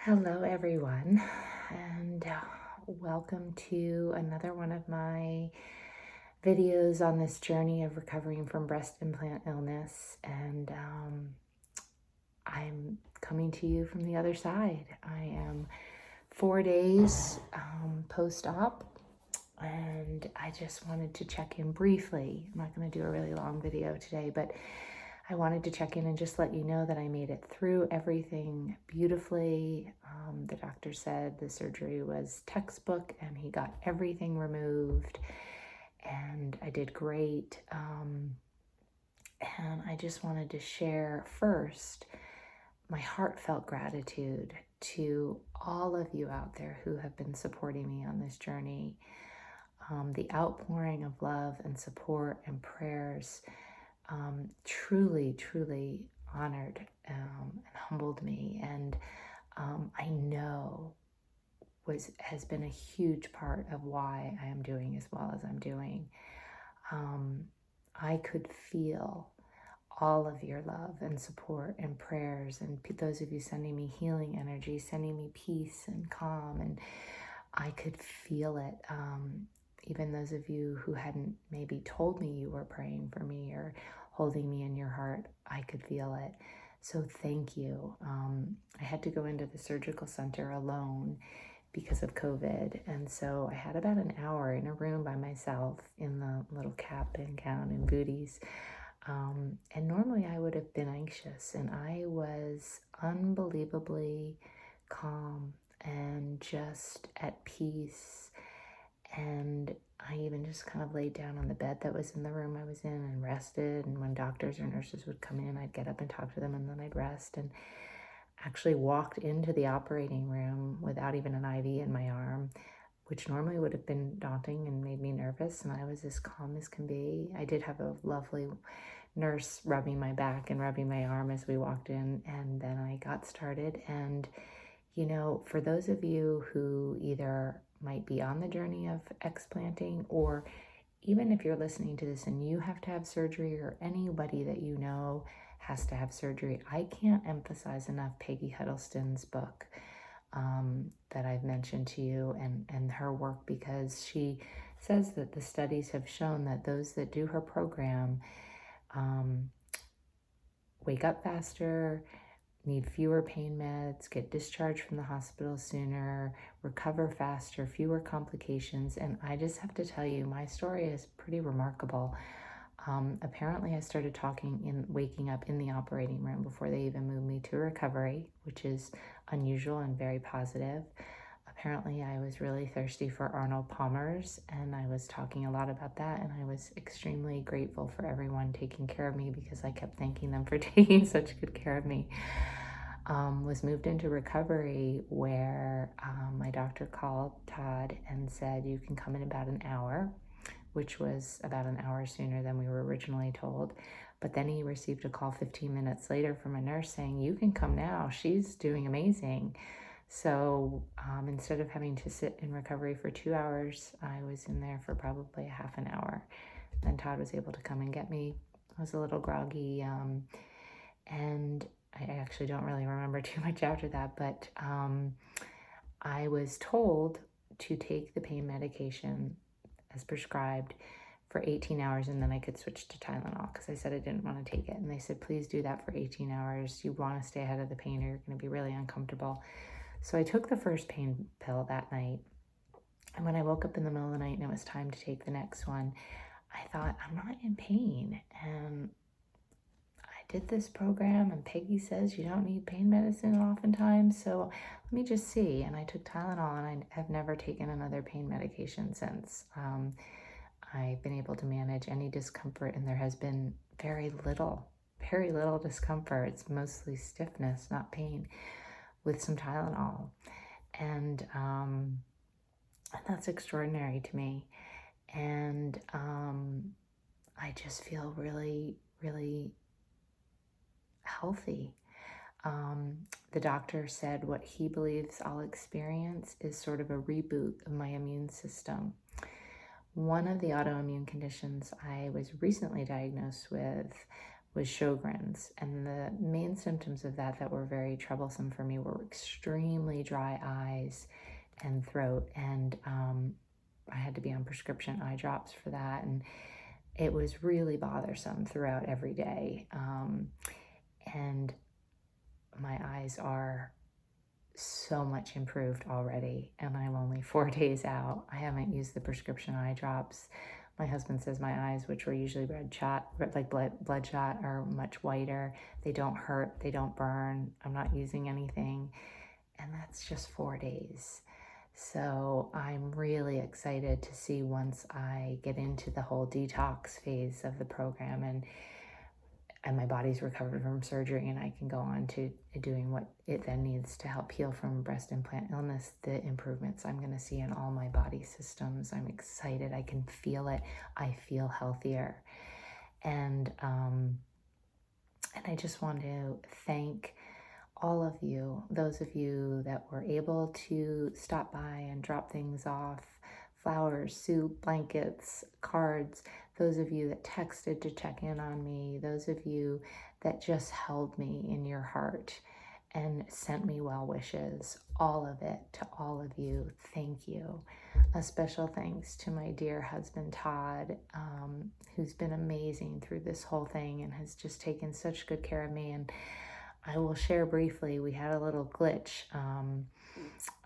Hello, everyone, and welcome to another one of my videos on this journey of recovering from breast implant illness. And I'm coming to you from the other side. I am 4 days post op, and I just wanted to check in briefly. I'm not going to do a really long video today, but I wanted to check in and just let you know that I made it through everything beautifully. The doctor said the surgery was textbook and he got everything removed, and I did great. And I just wanted to share first my heartfelt gratitude to all of you out there who have been supporting me on this journey. The outpouring of love and support and prayers truly, truly honored and humbled me, and I know has been a huge part of why I am doing as well as I'm doing. I could feel all of your love and support and prayers, and those of you sending me healing energy, sending me peace and calm, and I could feel it. Even those of you who hadn't maybe told me you were praying for me or holding me in your heart, I could feel it. So thank you. I had to go into the surgical center alone because of COVID. And so I had about an hour in a room by myself in the little cap and gown and booties. And normally I would have been anxious, and I was unbelievably calm and just at peace. And I even just kind of laid down on the bed that was in the room I was in and rested. And when doctors or nurses would come in, I'd get up and talk to them, and then I'd rest, and actually walked into the operating room without even an IV in my arm, which normally would have been daunting and made me nervous. And I was as calm as can be. I did have a lovely nurse rubbing my back and rubbing my arm as we walked in, and then I got started. And for those of you who either might be on the journey of explanting, or even if you're listening to this and you have to have surgery, or anybody that you know has to have surgery, I can't emphasize enough Peggy Huddleston's book that I've mentioned to you, and her work, because she says that the studies have shown that those that do her program wake up faster, need fewer pain meds, get discharged from the hospital sooner, recover faster, fewer complications. And I just have to tell you, my story is pretty remarkable. Apparently I started waking up in the operating room before they even moved me to recovery, which is unusual and very positive. Apparently I was really thirsty for Arnold Palmer's, and I was talking a lot about that, and I was extremely grateful for everyone taking care of me, because I kept thanking them for taking such good care of me. Was moved into recovery, where my doctor called Todd and said, you can come in about an hour, which was about an hour sooner than we were originally told. But then he received a call 15 minutes later from a nurse saying, you can come now, she's doing amazing. So instead of having to sit in recovery for 2 hours, I was in there for probably a half an hour. Then Todd was able to come and get me. I was a little groggy, and I actually don't really remember too much after that, but I was told to take the pain medication as prescribed for 18 hours, and then I could switch to Tylenol, because I said I didn't want to take it. And they said, please do that for 18 hours. You want to stay ahead of the pain, or you're going to be really uncomfortable. So I took the first pain pill that night. And when I woke up in the middle of the night and it was time to take the next one, I thought, I'm not in pain. And I did this program, and Peggy says you don't need pain medicine oftentimes, so let me just see. And I took Tylenol, and I have never taken another pain medication since. I've been able to manage any discomfort, and there has been very little discomfort. It's mostly stiffness, not pain, with some Tylenol. And that's extraordinary to me. And I just feel really, really healthy. The doctor said what he believes I'll experience is sort of a reboot of my immune system. One of the autoimmune conditions I was recently diagnosed with was Sjogren's. And the main symptoms of that were very troublesome for me were extremely dry eyes and throat. And I had to be on prescription eye drops for that. And it was really bothersome throughout every day. And my eyes are so much improved already, and I'm only 4 days out. I haven't used the prescription eye drops. My husband says my eyes, which were usually bloodshot, are much whiter. They don't hurt, they don't burn. I'm not using anything, and that's just 4 days. So I'm really excited to see once I get into the whole detox phase of the program and my body's recovered from surgery and I can go on to doing what it then needs to help heal from breast implant illness, the improvements I'm going to see in all my body systems. I'm excited. I can feel it. I feel healthier. And I just want to thank all of you, those of you that were able to stop by and drop things off, flowers, soup, blankets, cards, those of you that texted to check in on me, those of you that just held me in your heart and sent me well wishes, all of it, to all of you, thank you. A special thanks to my dear husband, Todd, who's been amazing through this whole thing and has just taken such good care of me. And I will share briefly, we had a little glitch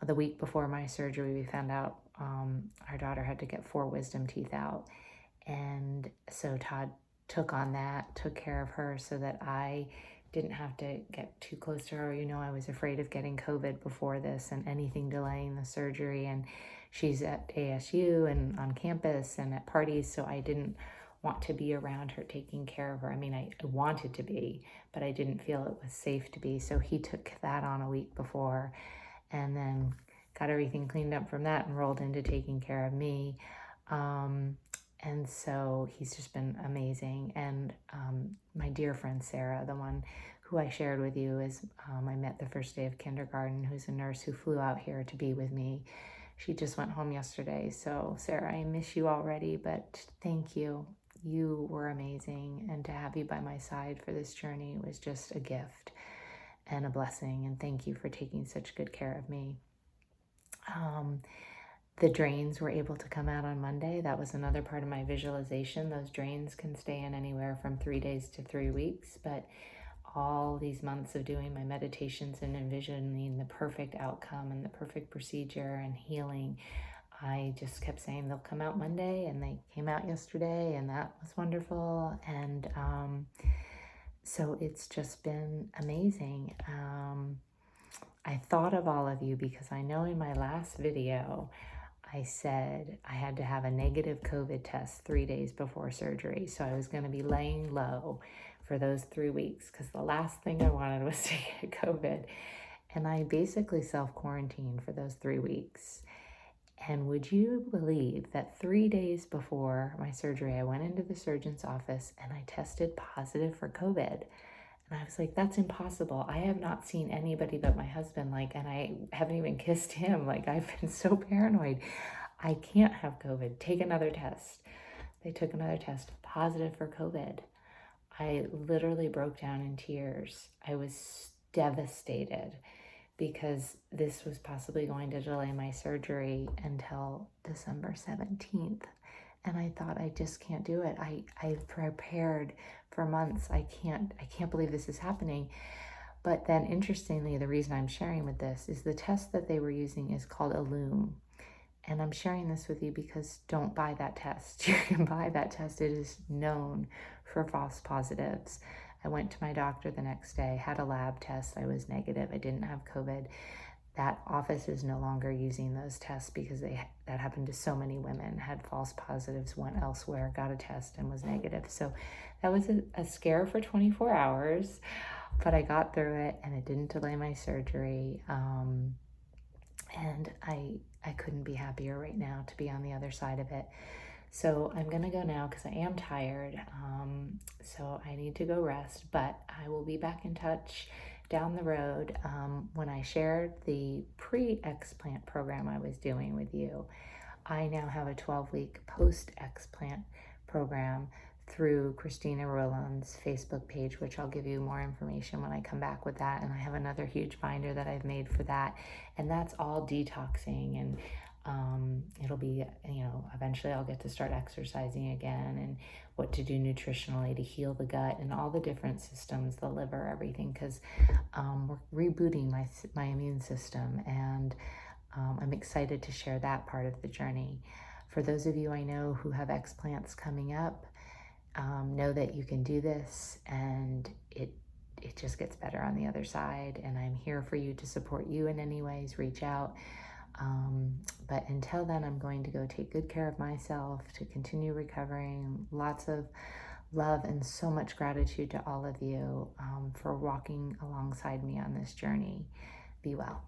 the week before my surgery. We found out our daughter had to get 4 wisdom teeth out. And so Todd took on that, took care of her so that I didn't have to get too close to her. You know, I was afraid of getting COVID before this and anything delaying the surgery. And she's at ASU and on campus and at parties, so I didn't want to be around her taking care of her. I mean, I wanted to be, but I didn't feel it was safe to be. So he took that on a week before and then got everything cleaned up from that and rolled into taking care of me. And so he's just been amazing. And my dear friend Sarah, the one who I shared with you, is I met the first day of kindergarten, who's a nurse who flew out here to be with me. She just went home yesterday. So Sarah, I miss you already, but thank you. You were amazing. And to have you by my side for this journey was just a gift and a blessing. And thank you for taking such good care of me. The drains were able to come out on Monday. That was another part of my visualization. Those drains can stay in anywhere from 3 days to 3 weeks, but all these months of doing my meditations and envisioning the perfect outcome and the perfect procedure and healing, I just kept saying they'll come out Monday, and they came out yesterday, and that was wonderful. And so it's just been amazing. I thought of all of you because I know in my last video, I said I had to have a negative COVID test 3 days before surgery. So I was going to be laying low for those 3 weeks because the last thing I wanted was to get COVID. And I basically self-quarantined for those 3 weeks. And would you believe that 3 days before my surgery, I went into the surgeon's office and I tested positive for COVID. And I was like, that's impossible. I have not seen anybody but my husband, and I haven't even kissed him. I've been so paranoid. I can't have COVID. Take another test. They took another test, positive for COVID. I literally broke down in tears. I was devastated because this was possibly going to delay my surgery until December 17th. And I thought, I just can't do it. I prepared for months. I can't believe this is happening. But then interestingly, the reason I'm sharing with this is the test that they were using is called Ellume. And I'm sharing this with you because don't buy that test. You can buy that test. It is known for false positives. I went to my doctor the next day, had a lab test. I was negative. I didn't have COVID. That office is no longer using those tests because that happened to so many women, had false positives, went elsewhere, got a test and was negative. So that was a scare for 24 hours, but I got through it and it didn't delay my surgery. And I couldn't be happier right now to be on the other side of it. So I'm going to go now because I am tired. So I need to go rest, but I will be back in touch down the road when I shared the pre-explant program I was doing with you. I now have a 12-week post-explant program through Christina Roland's Facebook page, which I'll give you more information when I come back with that. And I have another huge binder that I've made for that. And that's all detoxing. And it'll be, eventually I'll get to start exercising again, and what to do nutritionally to heal the gut and all the different systems, the liver, everything, because we're rebooting my immune system. And I'm excited to share that part of the journey. For those of you I know who have explants coming up, know that you can do this, and it just gets better on the other side. And I'm here for you to support you in any ways. Reach out. But until then, I'm going to go take good care of myself to continue recovering. Lots of love and so much gratitude to all of you for walking alongside me on this journey. Be well.